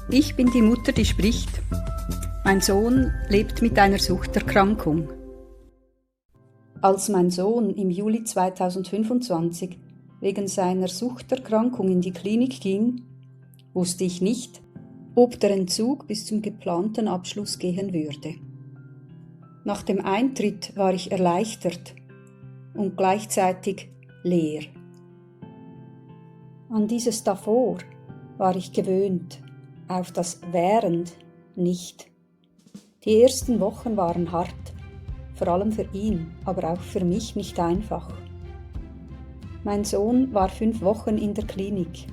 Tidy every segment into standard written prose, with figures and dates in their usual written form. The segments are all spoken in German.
Ich bin die Mutter, die spricht. Mein Sohn lebt mit einer Suchterkrankung. Als mein Sohn im Juli 2025 wegen seiner Suchterkrankung in die Klinik ging, wusste ich nicht, ob der Entzug bis zum geplanten Abschluss gehen würde. Nach dem Eintritt war ich erleichtert und gleichzeitig leer. An dieses Davor war ich gewöhnt, auf das Während nicht. Die ersten Wochen waren hart, vor allem für ihn, aber auch für mich nicht einfach. Mein Sohn war 5 Wochen in der Klinik.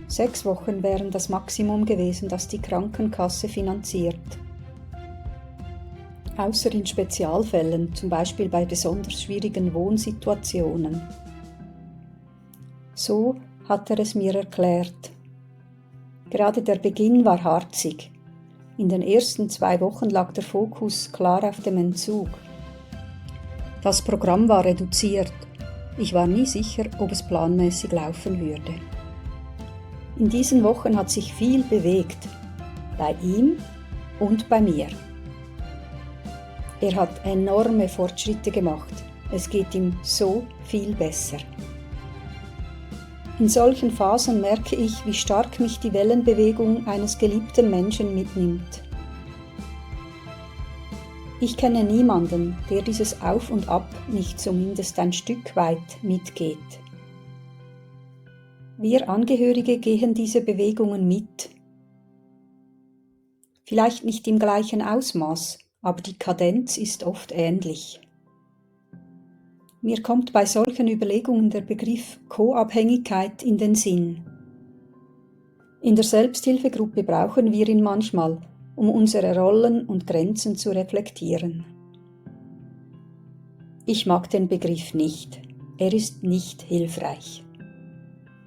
6 Wochen wären das Maximum gewesen, das die Krankenkasse finanziert. Außer in Spezialfällen, zum Beispiel bei besonders schwierigen Wohnsituationen. So hat er es mir erklärt. Gerade der Beginn war harzig. In den ersten 2 Wochen lag der Fokus klar auf dem Entzug. Das Programm war reduziert. Ich war nie sicher, ob es planmäßig laufen würde. In diesen Wochen hat sich viel bewegt. Bei ihm und bei mir. Er hat enorme Fortschritte gemacht. Es geht ihm so viel besser. In solchen Phasen merke ich, wie stark mich die Wellenbewegung eines geliebten Menschen mitnimmt. Ich kenne niemanden, der dieses Auf und Ab nicht zumindest ein Stück weit mitgeht. Wir Angehörige gehen diese Bewegungen mit. Vielleicht nicht im gleichen Ausmaß, aber die Kadenz ist oft ähnlich. Mir kommt bei solchen Überlegungen der Begriff Co-Abhängigkeit in den Sinn. In der Selbsthilfegruppe brauchen wir ihn manchmal, um unsere Rollen und Grenzen zu reflektieren. Ich mag den Begriff nicht. Er ist nicht hilfreich.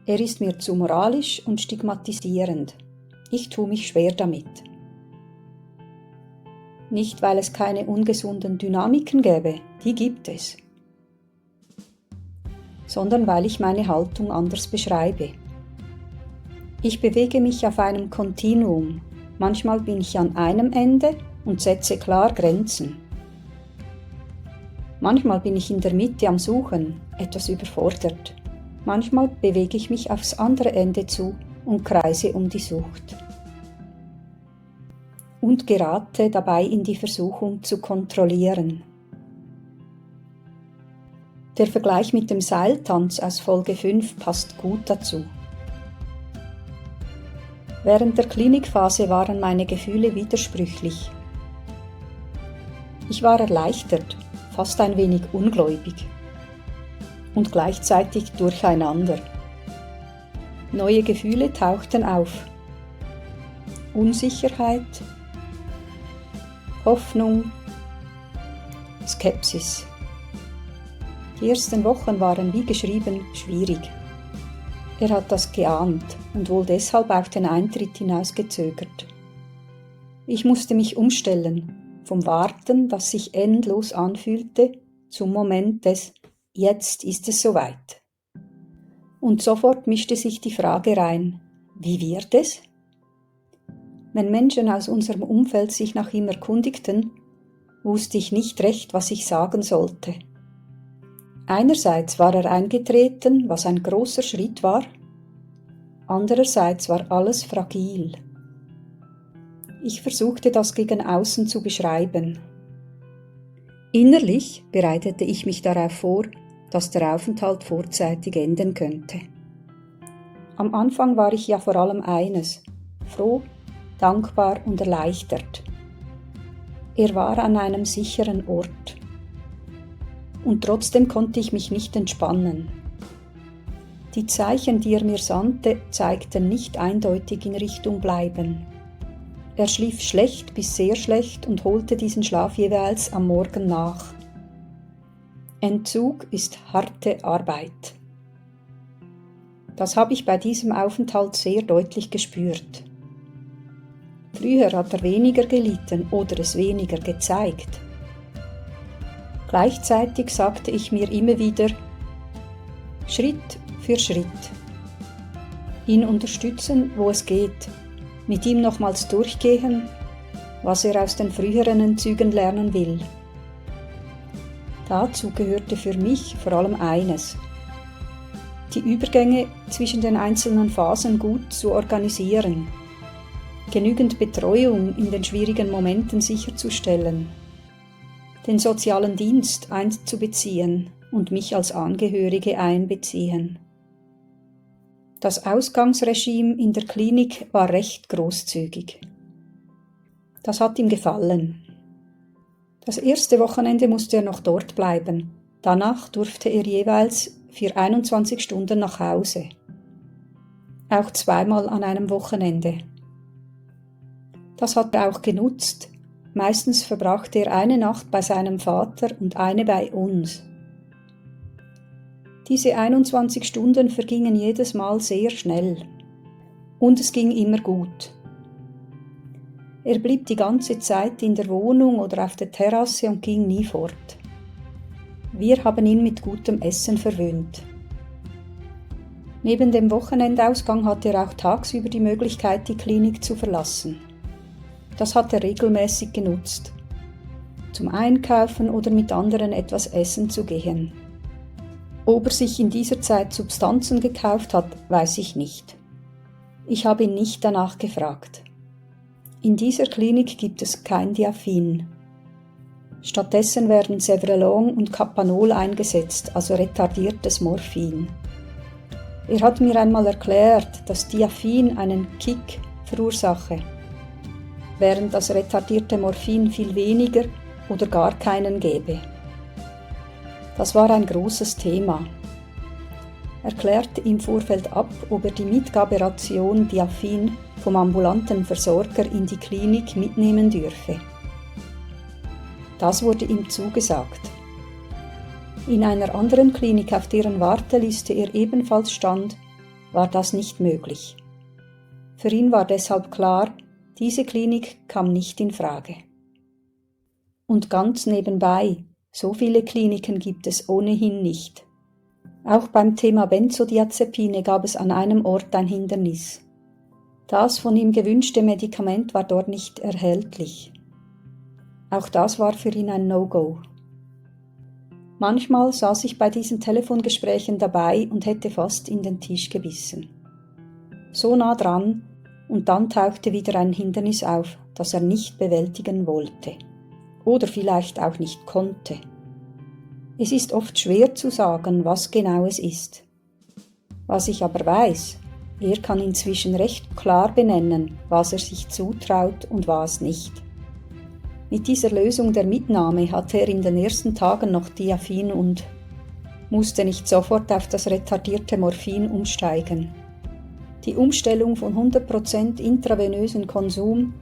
Er ist mir zu moralisch und stigmatisierend. Ich tue mich schwer damit. Nicht, weil es keine ungesunden Dynamiken gäbe, die gibt es, sondern weil ich meine Haltung anders beschreibe. Ich bewege mich auf einem Kontinuum. Manchmal bin ich an einem Ende und setze klar Grenzen. Manchmal bin ich in der Mitte am Suchen, etwas überfordert. Manchmal bewege ich mich aufs andere Ende zu und kreise um die Sucht. Und gerate dabei in die Versuchung zu kontrollieren. Der Vergleich mit dem Seiltanz aus Folge 5 passt gut dazu. Während der Klinikphase waren meine Gefühle widersprüchlich. Ich war erleichtert, fast ein wenig ungläubig und gleichzeitig durcheinander. Neue Gefühle tauchten auf. Unsicherheit, Hoffnung, Skepsis. Die ersten Wochen waren wie geschrieben schwierig. Er hat das geahnt und wohl deshalb auf den Eintritt hinausgezögert. Ich musste mich umstellen, vom Warten, das sich endlos anfühlte, zum Moment des Jetzt ist es soweit. Und sofort mischte sich die Frage rein, wie wird es? Wenn Menschen aus unserem Umfeld sich nach ihm erkundigten, wusste ich nicht recht, was ich sagen sollte. Einerseits war er eingetreten, was ein großer Schritt war, andererseits war alles fragil. Ich versuchte das gegen außen zu beschreiben. Innerlich bereitete ich mich darauf vor, dass der Aufenthalt vorzeitig enden könnte. Am Anfang war ich ja vor allem eines, froh, dankbar und erleichtert. Er war an einem sicheren Ort. Und trotzdem konnte ich mich nicht entspannen. Die Zeichen, die er mir sandte, zeigten nicht eindeutig in Richtung Bleiben. Er schlief schlecht bis sehr schlecht und holte diesen Schlaf jeweils am Morgen nach. Entzug ist harte Arbeit. Das habe ich bei diesem Aufenthalt sehr deutlich gespürt. Früher hat er weniger gelitten oder es weniger gezeigt. Gleichzeitig sagte ich mir immer wieder, Schritt für Schritt. Ihn unterstützen, wo es geht, mit ihm nochmals durchgehen, was er aus den früheren Entzügen lernen will. Dazu gehörte für mich vor allem eines: die Übergänge zwischen den einzelnen Phasen gut zu organisieren, genügend Betreuung in den schwierigen Momenten sicherzustellen, den sozialen Dienst einzubeziehen und mich als Angehörige einbeziehen. Das Ausgangsregime in der Klinik war recht großzügig. Das hat ihm gefallen. Das erste Wochenende musste er noch dort bleiben. Danach durfte er jeweils für 21 Stunden nach Hause. Auch zweimal an einem Wochenende. Das hat er auch genutzt. Meistens verbrachte er eine Nacht bei seinem Vater und eine bei uns. Diese 21 Stunden vergingen jedes Mal sehr schnell. Und es ging immer gut. Er blieb die ganze Zeit in der Wohnung oder auf der Terrasse und ging nie fort. Wir haben ihn mit gutem Essen verwöhnt. Neben dem Wochenendausgang hatte er auch tagsüber die Möglichkeit, die Klinik zu verlassen. Das hat er regelmäßig genutzt, zum Einkaufen oder mit anderen etwas essen zu gehen. Ob er sich in dieser Zeit Substanzen gekauft hat, weiß ich nicht. Ich habe ihn nicht danach gefragt. In dieser Klinik gibt es kein Diaphin. Stattdessen werden Cevrelon und Kapanol eingesetzt, also retardiertes Morphin. Er hat mir einmal erklärt, dass Diaphin einen Kick verursache, während das retardierte Morphin viel weniger oder gar keinen gäbe. Das war ein großes Thema. Er klärte im Vorfeld ab, ob er die Mitgaberation Diaphin vom ambulanten Versorger in die Klinik mitnehmen dürfe. Das wurde ihm zugesagt. In einer anderen Klinik, auf deren Warteliste er ebenfalls stand, war das nicht möglich. Für ihn war deshalb klar, diese Klinik kam nicht in Frage. Und ganz nebenbei, so viele Kliniken gibt es ohnehin nicht. Auch beim Thema Benzodiazepine gab es an einem Ort ein Hindernis. Das von ihm gewünschte Medikament war dort nicht erhältlich. Auch das war für ihn ein No-Go. Manchmal saß ich bei diesen Telefongesprächen dabei und hätte fast in den Tisch gebissen. So nah dran, und dann tauchte wieder ein Hindernis auf, das er nicht bewältigen wollte. Oder vielleicht auch nicht konnte. Es ist oft schwer zu sagen, was genau es ist. Was ich aber weiß, er kann inzwischen recht klar benennen, was er sich zutraut und was nicht. Mit dieser Lösung der Mitnahme hatte er in den ersten Tagen noch Diaphin und musste nicht sofort auf das retardierte Morphin umsteigen. Die Umstellung von 100% intravenösen Konsum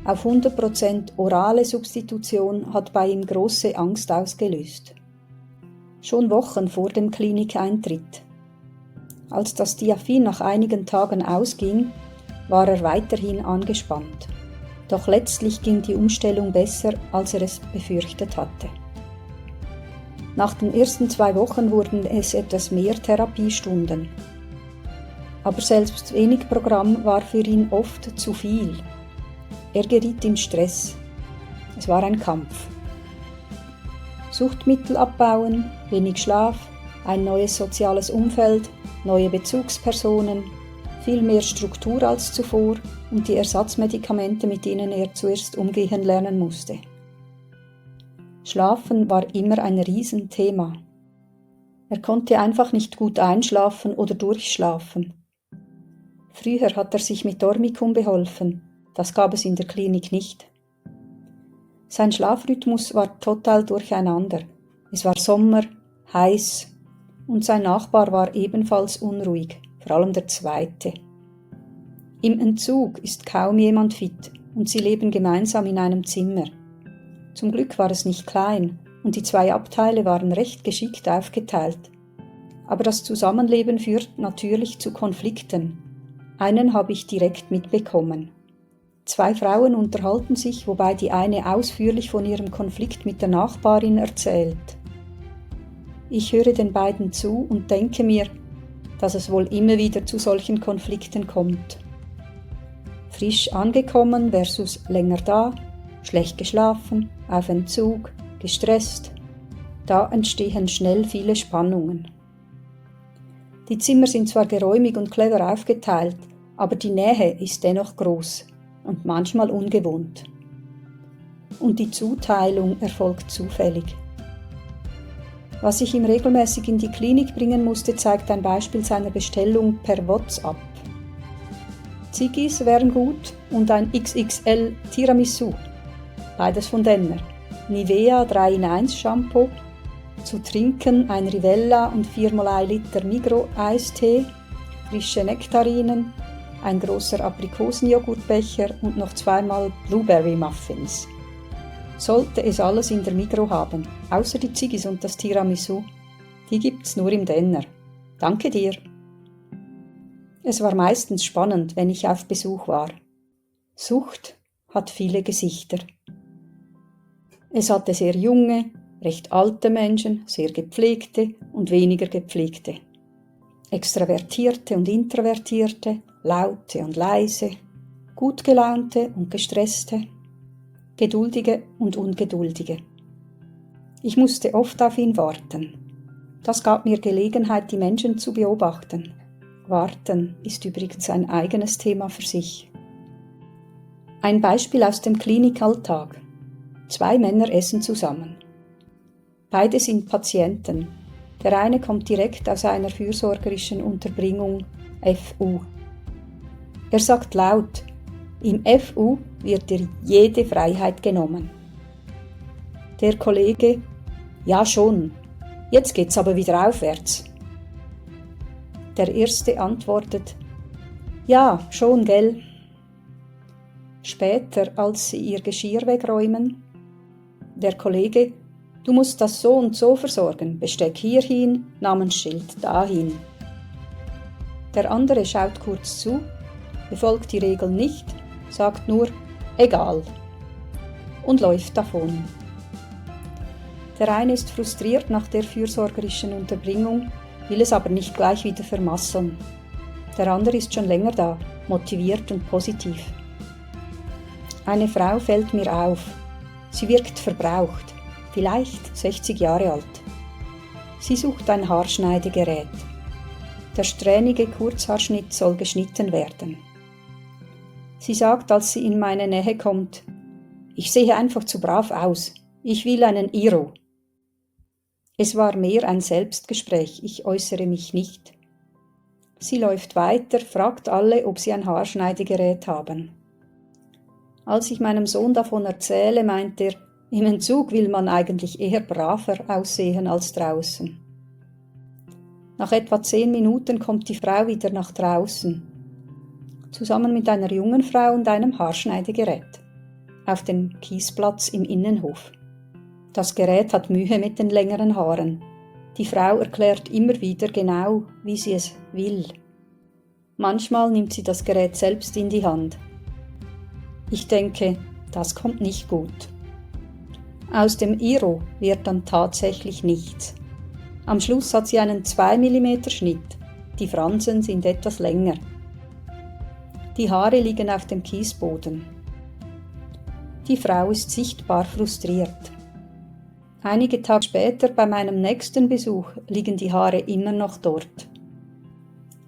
auf 100% orale Substitution hat bei ihm große Angst ausgelöst. Schon Wochen vor dem Klinikeintritt. Als das Diaphin nach einigen Tagen ausging, war er weiterhin angespannt. Doch letztlich ging die Umstellung besser, als er es befürchtet hatte. Nach den ersten 2 Wochen wurden es etwas mehr Therapiestunden. Aber selbst wenig Programm war für ihn oft zu viel. Er geriet in Stress. Es war ein Kampf. Suchtmittel abbauen, wenig Schlaf, ein neues soziales Umfeld, neue Bezugspersonen, viel mehr Struktur als zuvor und die Ersatzmedikamente, mit denen er zuerst umgehen lernen musste. Schlafen war immer ein Riesenthema. Er konnte einfach nicht gut einschlafen oder durchschlafen. Früher hat er sich mit Dormicum beholfen, das gab es in der Klinik nicht. Sein Schlafrhythmus war total durcheinander. Es war Sommer, heiß und sein Nachbar war ebenfalls unruhig, vor allem der zweite. Im Entzug ist kaum jemand fit und sie leben gemeinsam in einem Zimmer. Zum Glück war es nicht klein und die 2 Abteile waren recht geschickt aufgeteilt. Aber das Zusammenleben führt natürlich zu Konflikten. Einen habe ich direkt mitbekommen. 2 Frauen unterhalten sich, wobei die eine ausführlich von ihrem Konflikt mit der Nachbarin erzählt. Ich höre den beiden zu und denke mir, dass es wohl immer wieder zu solchen Konflikten kommt. Frisch angekommen versus länger da, schlecht geschlafen, auf Entzug, gestresst. Da entstehen schnell viele Spannungen. Die Zimmer sind zwar geräumig und clever aufgeteilt, aber die Nähe ist dennoch groß und manchmal ungewohnt. Und die Zuteilung erfolgt zufällig. Was ich ihm regelmäßig in die Klinik bringen musste, zeigt ein Beispiel seiner Bestellung per WhatsApp. Ziggis wären gut und ein XXL Tiramisu, beides von Denner. Nivea 3 in 1 Shampoo, zu trinken ein Rivella und 4x1 Liter Migros-Eistee, frische Nektarinen, ein großer Aprikosenjoghurtbecher und noch 2-mal Blueberry Muffins. Sollte es alles in der Migros haben, außer die Ziggis und das Tiramisu, die gibt's nur im Denner. Danke dir! Es war meistens spannend, wenn ich auf Besuch war. Sucht hat viele Gesichter. Es hatte sehr junge, recht alte Menschen, sehr gepflegte und weniger gepflegte. Extravertierte und Introvertierte, laute und leise, gut gelaunte und gestresste, geduldige und ungeduldige. Ich musste oft auf ihn warten. Das gab mir Gelegenheit, die Menschen zu beobachten. Warten ist übrigens ein eigenes Thema für sich. Ein Beispiel aus dem Klinikalltag. 2 Männer essen zusammen. Beide sind Patienten. Der eine kommt direkt aus einer fürsorgerischen Unterbringung, FU. Er sagt laut, im FU wird dir jede Freiheit genommen. Der Kollege, ja schon, jetzt geht's aber wieder aufwärts. Der erste antwortet, ja, schon, gell. Später, als sie ihr Geschirr wegräumen, der Kollege, du musst das so und so versorgen, Besteck hierhin, Namensschild dahin. Der andere schaut kurz zu, befolgt die Regel nicht, sagt nur, egal, und läuft davon. Der eine ist frustriert nach der fürsorgerischen Unterbringung, will es aber nicht gleich wieder vermasseln. Der andere ist schon länger da, motiviert und positiv. Eine Frau fällt mir auf. Sie wirkt verbraucht, vielleicht 60 Jahre alt. Sie sucht ein Haarschneidegerät. Der strähnige Kurzhaarschnitt soll geschnitten werden. Sie sagt, als sie in meine Nähe kommt, ich sehe einfach zu brav aus. Ich will einen Iro. Es war mehr ein Selbstgespräch, ich äußere mich nicht. Sie läuft weiter, fragt alle, ob sie ein Haarschneidegerät haben. Als ich meinem Sohn davon erzähle, meint er, im Entzug will man eigentlich eher braver aussehen als draußen. Nach etwa 10 Minuten kommt die Frau wieder nach draußen, zusammen mit einer jungen Frau und einem Haarschneidegerät, auf den Kiesplatz im Innenhof. Das Gerät hat Mühe mit den längeren Haaren. Die Frau erklärt immer wieder genau, wie sie es will. Manchmal nimmt sie das Gerät selbst in die Hand. Ich denke, das kommt nicht gut. Aus dem Iro wird dann tatsächlich nichts. Am Schluss hat sie einen 2 mm Schnitt. Die Fransen sind etwas länger. Die Haare liegen auf dem Kiesboden. Die Frau ist sichtbar frustriert. Einige Tage später bei meinem nächsten Besuch liegen die Haare immer noch dort.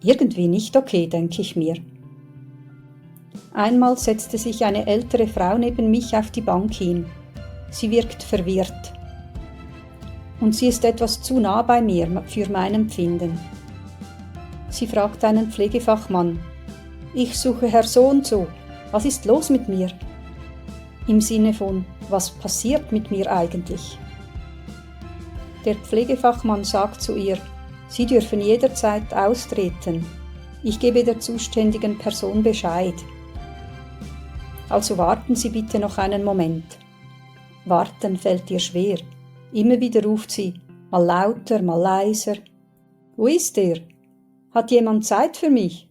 Irgendwie nicht okay, denke ich mir. Einmal setzte sich eine ältere Frau neben mich auf die Bank hin. Sie wirkt verwirrt. Und sie ist etwas zu nah bei mir für mein Empfinden. Sie fragt einen Pflegefachmann, ich suche Herr so und so, was ist los mit mir? Im Sinne von, was passiert mit mir eigentlich? Der Pflegefachmann sagt zu ihr, Sie dürfen jederzeit austreten. Ich gebe der zuständigen Person Bescheid. Also warten Sie bitte noch einen Moment. Warten fällt ihr schwer. Immer wieder ruft sie, mal lauter, mal leiser. Wo ist er? Hat jemand Zeit für mich?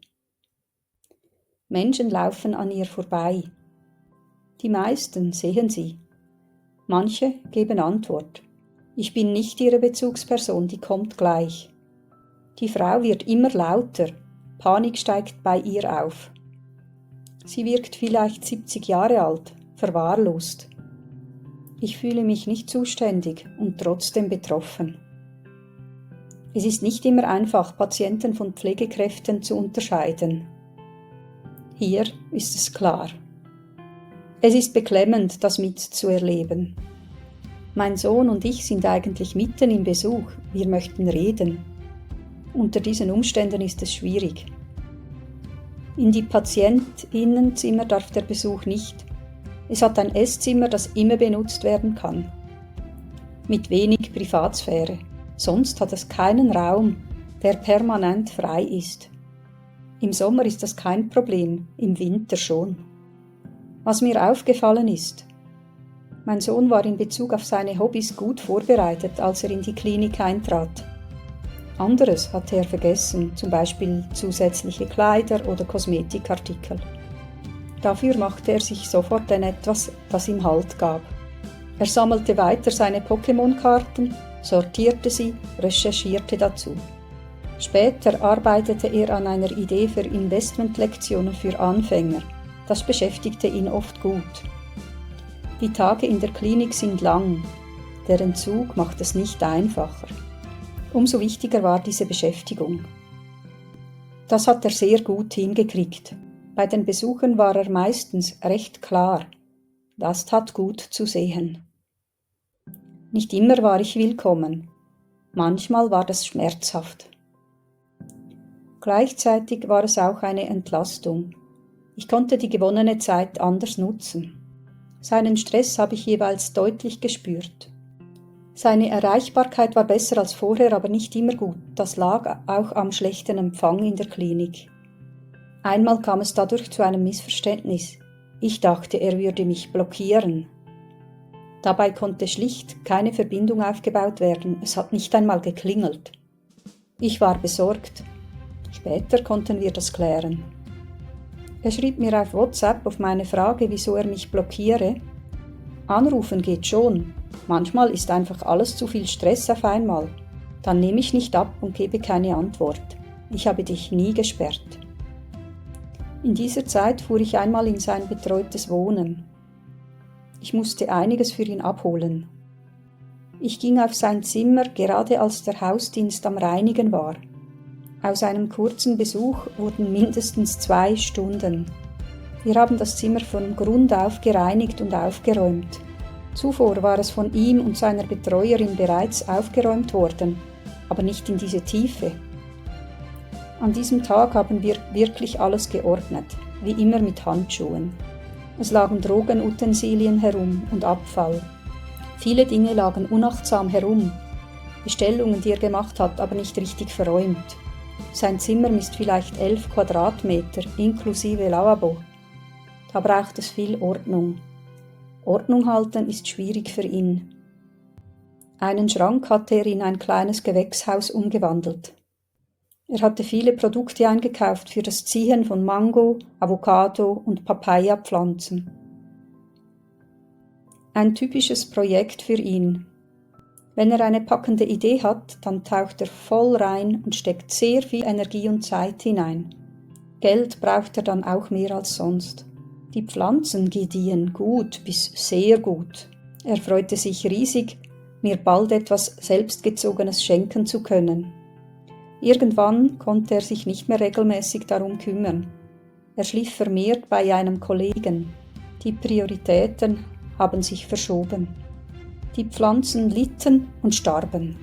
Menschen laufen an ihr vorbei. Die meisten sehen sie. Manche geben Antwort. Ich bin nicht ihre Bezugsperson, die kommt gleich. Die Frau wird immer lauter. Panik steigt bei ihr auf. Sie wirkt vielleicht 70 Jahre alt, verwahrlost. Ich fühle mich nicht zuständig und trotzdem betroffen. Es ist nicht immer einfach, Patienten von Pflegekräften zu unterscheiden. Hier ist es klar. Es ist beklemmend, das mitzuerleben. Mein Sohn und ich sind eigentlich mitten im Besuch, wir möchten reden. Unter diesen Umständen ist es schwierig. In die PatientInnenzimmer darf der Besuch nicht. Es hat ein Esszimmer, das immer benutzt werden kann. Mit wenig Privatsphäre. Sonst hat es keinen Raum, der permanent frei ist. Im Sommer ist das kein Problem, im Winter schon. Was mir aufgefallen ist: Mein Sohn war in Bezug auf seine Hobbys gut vorbereitet, als er in die Klinik eintrat. Anderes hatte er vergessen, zum Beispiel zusätzliche Kleider oder Kosmetikartikel. Dafür machte er sich sofort an etwas, das ihm Halt gab. Er sammelte weiter seine Pokémon-Karten, sortierte sie, recherchierte dazu. Später arbeitete er an einer Idee für Investmentlektionen für Anfänger. Das beschäftigte ihn oft gut. Die Tage in der Klinik sind lang. Der Entzug macht es nicht einfacher. Umso wichtiger war diese Beschäftigung. Das hat er sehr gut hingekriegt. Bei den Besuchen war er meistens recht klar. Das tat gut zu sehen. Nicht immer war ich willkommen. Manchmal war das schmerzhaft. Gleichzeitig war es auch eine Entlastung. Ich konnte die gewonnene Zeit anders nutzen. Seinen Stress habe ich jeweils deutlich gespürt. Seine Erreichbarkeit war besser als vorher, aber nicht immer gut. Das lag auch am schlechten Empfang in der Klinik. Einmal kam es dadurch zu einem Missverständnis. Ich dachte, er würde mich blockieren. Dabei konnte schlicht keine Verbindung aufgebaut werden. Es hat nicht einmal geklingelt. Ich war besorgt. Später konnten wir das klären. Er schrieb mir auf WhatsApp auf meine Frage, wieso er mich blockiere: Anrufen geht schon. Manchmal ist einfach alles zu viel Stress auf einmal. Dann nehme ich nicht ab und gebe keine Antwort. Ich habe dich nie gesperrt. In dieser Zeit fuhr ich einmal in sein betreutes Wohnen. Ich musste einiges für ihn abholen. Ich ging auf sein Zimmer, gerade als der Hausdienst am Reinigen war. Aus einem kurzen Besuch wurden mindestens 2 Stunden. Wir haben das Zimmer von Grund auf gereinigt und aufgeräumt. Zuvor war es von ihm und seiner Betreuerin bereits aufgeräumt worden, aber nicht in diese Tiefe. An diesem Tag haben wir wirklich alles geordnet, wie immer mit Handschuhen. Es lagen Drogenutensilien herum und Abfall. Viele Dinge lagen unachtsam herum. Bestellungen, die er gemacht hat, aber nicht richtig verräumt. Sein Zimmer misst vielleicht 11 Quadratmeter, inklusive Lavabo. Da braucht es viel Ordnung. Ordnung halten ist schwierig für ihn. Einen Schrank hatte er in ein kleines Gewächshaus umgewandelt. Er hatte viele Produkte eingekauft für das Ziehen von Mango, Avocado und Papaya-Pflanzen. Ein typisches Projekt für ihn. Wenn er eine packende Idee hat, dann taucht er voll rein und steckt sehr viel Energie und Zeit hinein. Geld braucht er dann auch mehr als sonst. Die Pflanzen gediehen gut bis sehr gut. Er freute sich riesig, mir bald etwas Selbstgezogenes schenken zu können. Irgendwann konnte er sich nicht mehr regelmäßig darum kümmern. Er schlief vermehrt bei einem Kollegen. Die Prioritäten haben sich verschoben. Die Pflanzen litten und starben.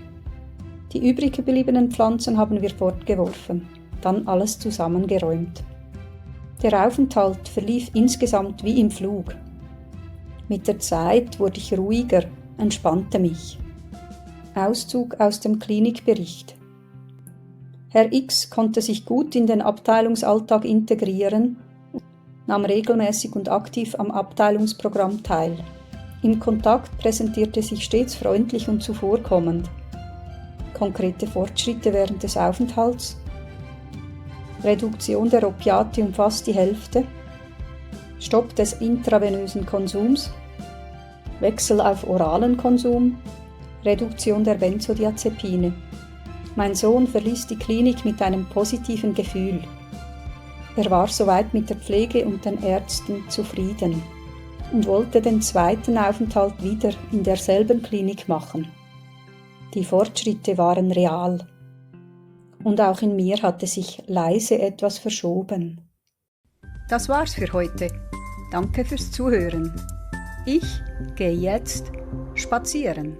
Die übrig gebliebenen Pflanzen haben wir fortgeworfen, dann alles zusammengeräumt. Der Aufenthalt verlief insgesamt wie im Flug. Mit der Zeit wurde ich ruhiger, entspannte mich. Auszug aus dem Klinikbericht. Herr X konnte sich gut in den Abteilungsalltag integrieren, nahm regelmäßig und aktiv am Abteilungsprogramm teil. Im Kontakt präsentierte sich stets freundlich und zuvorkommend. Konkrete Fortschritte während des Aufenthalts. Reduktion der Opiate um fast die Hälfte. Stopp des intravenösen Konsums. Wechsel auf oralen Konsum. Reduktion der Benzodiazepine. Mein Sohn verließ die Klinik mit einem positiven Gefühl. Er war soweit mit der Pflege und den Ärzten zufrieden und wollte den zweiten Aufenthalt wieder in derselben Klinik machen. Die Fortschritte waren real. Und auch in mir hatte sich leise etwas verschoben. Das war's für heute. Danke fürs Zuhören. Ich gehe jetzt spazieren.